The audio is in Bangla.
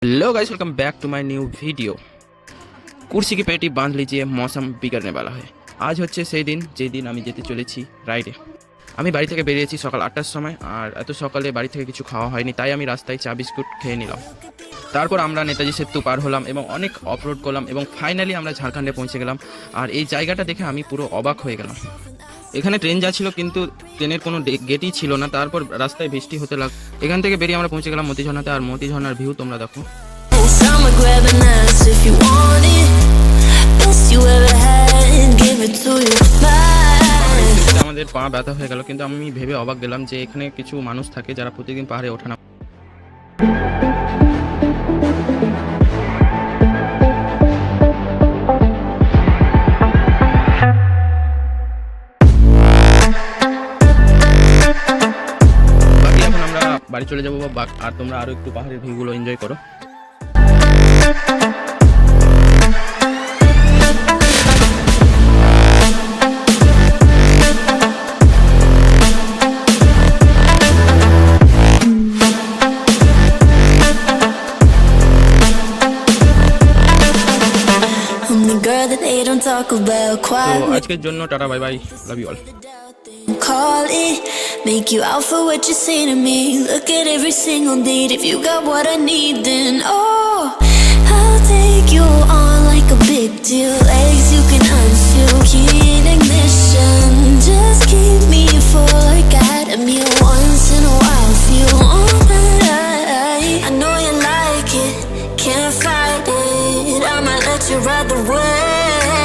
Hello guys, welcome back to my new video. कुर्सी की पेटी बांध लीजिए, मौसम बिगड़ने वाला है। আজ হচ্ছে সেই দিন যেই দিন আমি যেতে চলেছি রাইডে। আমি বাড়ি থেকে বেরিয়েছি সকাল ৮টার সময়, আর এত সকালে বাড়ি থেকে কিছু খাওয়া হয়নি, তাই আমি রাস্তায় চা বিস্কুট খেয়ে নিলাম। তারপর আমরা নেতাজি সেতু পার হলাম এবং অনেক অফরোড করলাম এবং ফাইনালি আমরা ঝাড়খণ্ডে পৌঁছে গেলাম। আর এই জায়গাটা দেখে আমি পুরো অবাক হয়ে গেলাম। এখানে ট্রেন যাচ্ছিল কিন্তু ট্রেনের কোনো গেটই ছিল না। তারপর রাস্তায় বৃষ্টি হতে লাগ। এখান থেকে বেরিয়ে আমরা পৌঁছে গেলাম মতিঝর্ণাতে। আর মতিঝর্ণার ভিউ তোমরা দেখো। I'ma grab an ass if you want it. Best you ever had, give it to you. আমাদের পা ব্যথা হয়ে গেল, কিন্তু আমি ভেবে অবাক গেলাম যে এখানে কিছু মানুষ থাকে যারা প্রতিদিন পাহাড়ে ওঠানামা। বাকি এখন আমরা বাড়ি চলে যাবো, আর তোমরা আরো একটু পাহাড়ের ভিউগুলো এনজয় করো। তো আজকের জন্য tata, bye bye, love you all. Call it, make you out for what you say to me. Look at every single need. If you got what I need, then I'll take you on like a big deal. Legs you can unshoe.